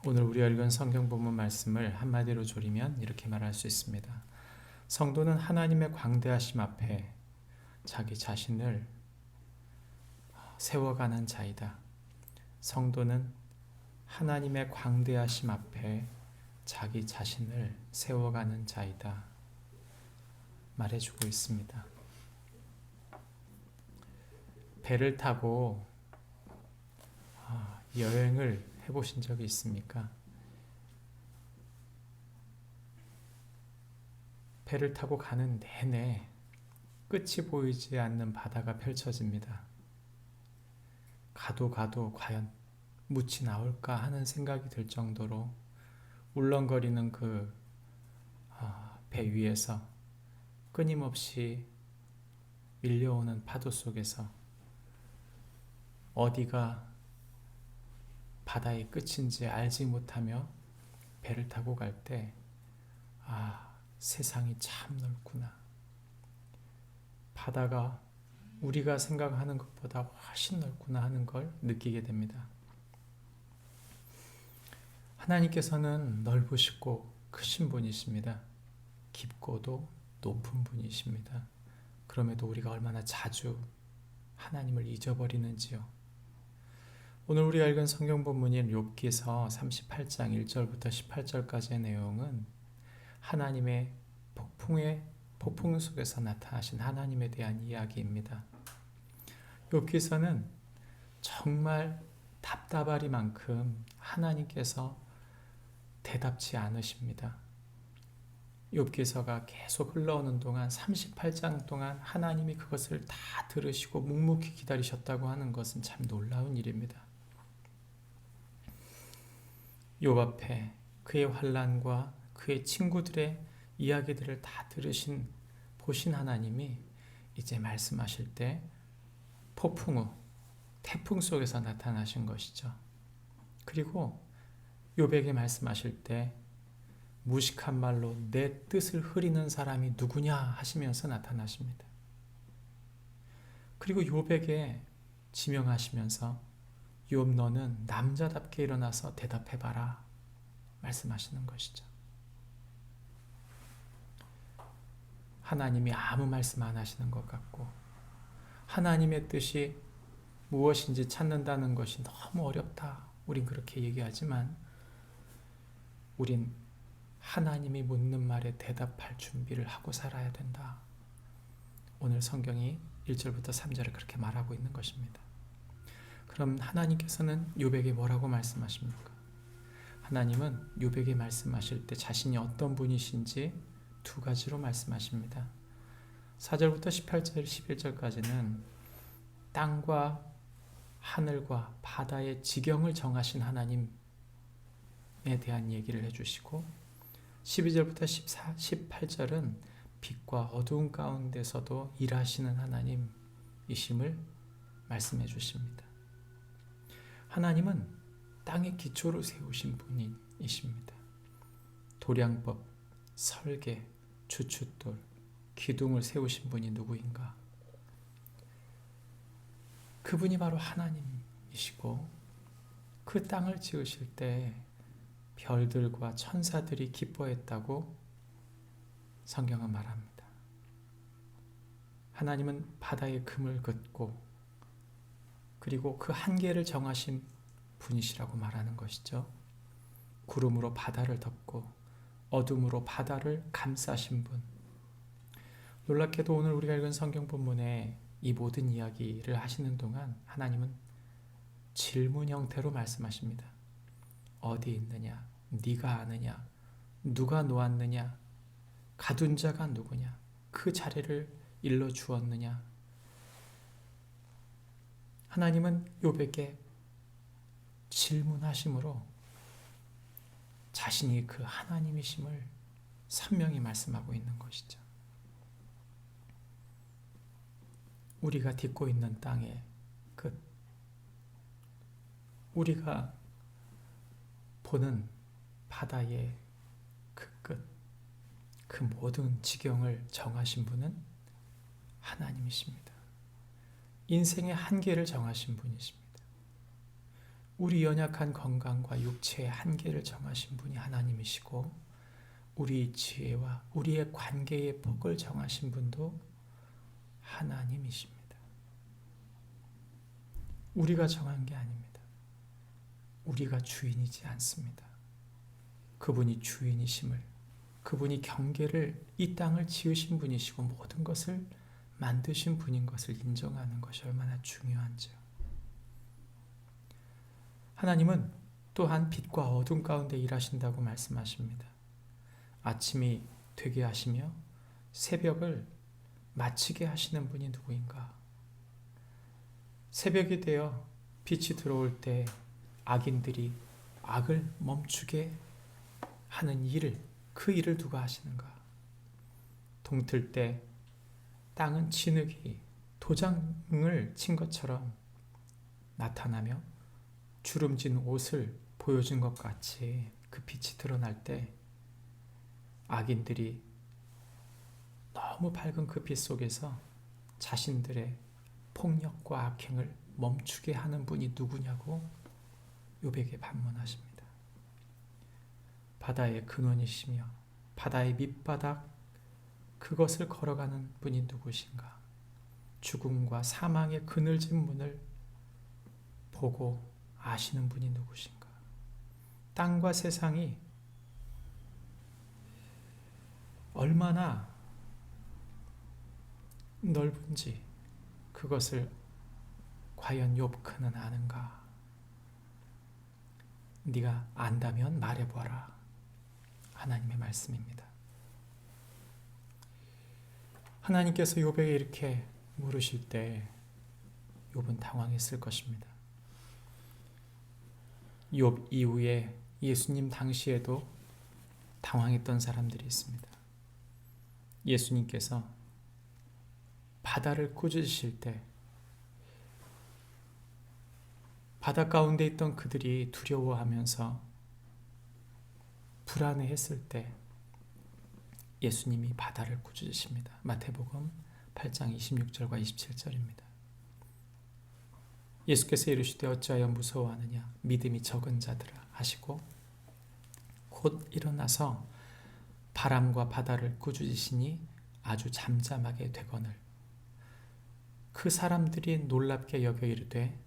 오늘 우리가 읽은 성경 본문 말씀을 한마디로 조리면 이렇게 말할 수 있습니다. 성도는 하나님의 광대하심 앞에 자기 자신을 세워가는 자이다. 성도는 하나님의 광대하심 앞에 자기 자신을 세워가는 자이다. 말해주고 있습니다. 배를 타고 여행을 해보신 적이 있습니까? 배를 타고 가는 내내 끝이 보이지 않는 바다가 펼쳐집니다. 가도 과연 묻이 나올까 하는 생각이 들 정도로 울렁거리는 그 배 위에서 끊임없이 밀려오는 파도 속에서 어디가 바다의 끝인지 알지 못하며 배를 타고 갈 때, 세상이 참 넓구나. 바다가 우리가 생각하는 것보다 훨씬 넓구나 하는 걸 느끼게 됩니다. 하나님께서는 넓으시고 크신 분이십니다. 깊고도 높은 분이십니다. 그럼에도 우리가 얼마나 자주 하나님을 잊어버리는지요. 오늘 우리가 읽은 성경 본문인 욥기서 38장 1절부터 18절까지의 내용은 하나님의 폭풍 속에서 나타나신 하나님에 대한 이야기입니다. 욥기서는 정말 답답하리만큼 하나님께서 대답치 않으십니다. 욥기서가 계속 흘러오는 동안 38장 동안 하나님이 그것을 다 들으시고 묵묵히 기다리셨다고 하는 것은 참 놀라운 일입니다. 욥 앞에 그의 환난과 그의 친구들의 이야기들을 다 보신 하나님이 이제 말씀하실 때 폭풍 후 태풍 속에서 나타나신 것이죠. 그리고 욥에게 말씀하실 때 무식한 말로 내 뜻을 흐리는 사람이 누구냐 하시면서 나타나십니다. 그리고 욥에게 지명하시면서 욥 너는 남자답게 일어나서 대답해봐라 말씀하시는 것이죠. 하나님이 아무 말씀 안 하시는 것 같고 하나님의 뜻이 무엇인지 찾는다는 것이 너무 어렵다. 우린 그렇게 얘기하지만 우린 하나님이 묻는 말에 대답할 준비를 하고 살아야 된다. 오늘 성경이 1절부터 3절을 그렇게 말하고 있는 것입니다. 그럼 하나님께서는 욥에게 뭐라고 말씀하십니까? 하나님은 욥에게 말씀하실 때 자신이 어떤 분이신지 두 가지로 말씀하십니다. 4절부터 18절, 11절까지는 땅과 하늘과 바다의 지경을 정하신 하나님에 대한 얘기를 해주시고 12절부터 18절은 빛과 어두운 가운데서도 일하시는 하나님이심을 말씀해 주십니다. 하나님은 땅의 기초를 세우신 분이십니다. 도량법, 설계, 주춧돌, 기둥을 세우신 분이 누구인가? 그분이 바로 하나님이시고 그 땅을 지으실 때 별들과 천사들이 기뻐했다고 성경은 말합니다. 하나님은 바다의 금을 긋고 그리고 그 한계를 정하신 분이시라고 말하는 것이죠. 구름으로 바다를 덮고 어둠으로 바다를 감싸신 분. 놀랍게도 오늘 우리가 읽은 성경 본문에 이 모든 이야기를 하시는 동안 하나님은 질문 형태로 말씀하십니다. 어디 있느냐? 네가 아느냐? 누가 놓았느냐? 가둔 자가 누구냐? 그 자리를 일러 주었느냐? 하나님은 욥에게 질문하심으로 자신이 그 하나님이심을 선명히 말씀하고 있는 것이죠. 우리가 딛고 있는 땅의 끝, 우리가 보는 바다의 그 끝, 그 모든 지경을 정하신 분은 하나님이십니다. 인생의 한계를 정하신 분이십니다. 우리 연약한 건강과 육체의 한계를 정하신 분이 하나님이시고 우리 지혜와 우리의 관계의 폭을 정하신 분도 하나님이십니다. 우리가 정한 게 아닙니다. 우리가 주인이지 않습니다. 그분이 주인이심을, 그분이 경계를, 이 땅을 지으신 분이시고 모든 것을 만드신 분인 것을 인정하는 것이 얼마나 중요한지요. 하나님은 또한 빛과 어둠 가운데 일하신다고 말씀하십니다. 아침이 되게 하시며 새벽을 마치게 하시는 분이 누구인가? 새벽이 되어 빛이 들어올 때 악인들이 악을 멈추게 하는 일을, 그 일을 누가 하시는가? 동틀 때 땅은 진흙이 도장을 친 것처럼 나타나며 주름진 옷을 보여준 것 같이 그 빛이 드러날 때 악인들이 너무 밝은 그 빛 속에서 자신들의 폭력과 악행을 멈추게 하는 분이 누구냐고 욥에게 반문하십니다. 바다의 근원이시며 바다의 밑바닥 그것을 걸어가는 분이 누구신가? 죽음과 사망의 그늘진 문을 보고 아시는 분이 누구신가? 땅과 세상이 얼마나 넓은지 그것을 과연 욥 그는 아는가? 네가 안다면 말해보아라. 하나님의 말씀입니다. 하나님께서 욥에게 이렇게 물으실 때 욥은 당황했을 것입니다. 욥 이후에 예수님 당시에도 당황했던 사람들이 있습니다. 예수님께서 바다를 꾸짖으실 때 바다 가운데 있던 그들이 두려워하면서 불안해했을 때 예수님이 바다를 꾸짖으십니다. 마태복음 8장 26절과 27절입니다. 예수께서 이르시되 어찌하여 무서워하느냐 믿음이 적은 자들아 하시고 곧 일어나서 바람과 바다를 꾸짖으시니 아주 잠잠하게 되거늘 그 사람들이 놀랍게 여겨 이르되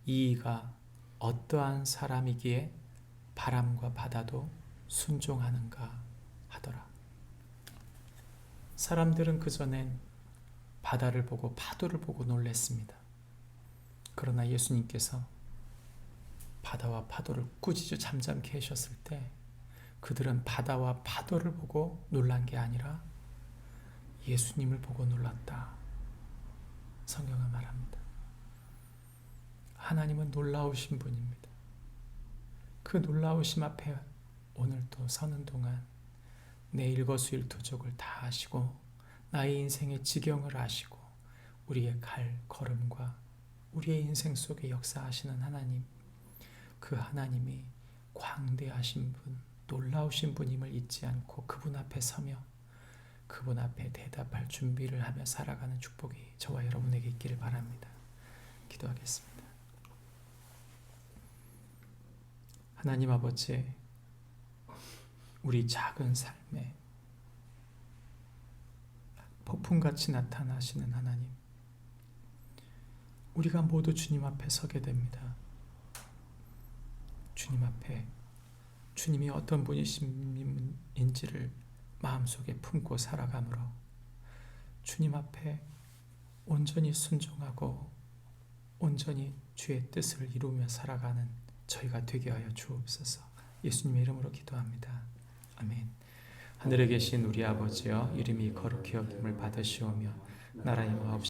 이가 어떠한 사람이기에 바람과 바다도 순종하는가 하더라. 사람들은 그전엔 바다를 보고 파도를 보고 놀랬습니다. 그러나 예수님께서 바다와 파도를 꾸짖어 잠잠케 하셨을 때 그들은 바다와 파도를 보고 놀란 게 아니라 예수님을 보고 놀랐다. 성경은 말합니다. 하나님은 놀라우신 분입니다. 그 놀라우심 앞에 오늘 또 서는 동안 내 일거수일투족을 다 아시고 나의 인생의 지경을 아시고 우리의 갈 걸음과 우리의 인생 속에 역사하시는 하나님, 그 하나님이 광대하신 분, 놀라우신 분임을 잊지 않고 그분 앞에 서며 그분 앞에 대답할 준비를 하며 살아가는 축복이 저와 여러분에게 있기를 바랍니다. 기도하겠습니다. 하나님 아버지, 우리 작은 삶에 폭풍같이 나타나시는 하나님, 우리가 모두 주님 앞에 서게 됩니다. 주님 앞에 주님이 어떤 분이신지를 마음속에 품고 살아가므로 주님 앞에 온전히 순종하고 온전히 주의 뜻을 이루며 살아가는 저희가 되게 하여 주옵소서. 예수님의 이름으로 기도합니다. 아멘. 하늘에 계신 우리 아버지여, 이름이 거룩히 여김을 받으시오며 나라의 마옵시며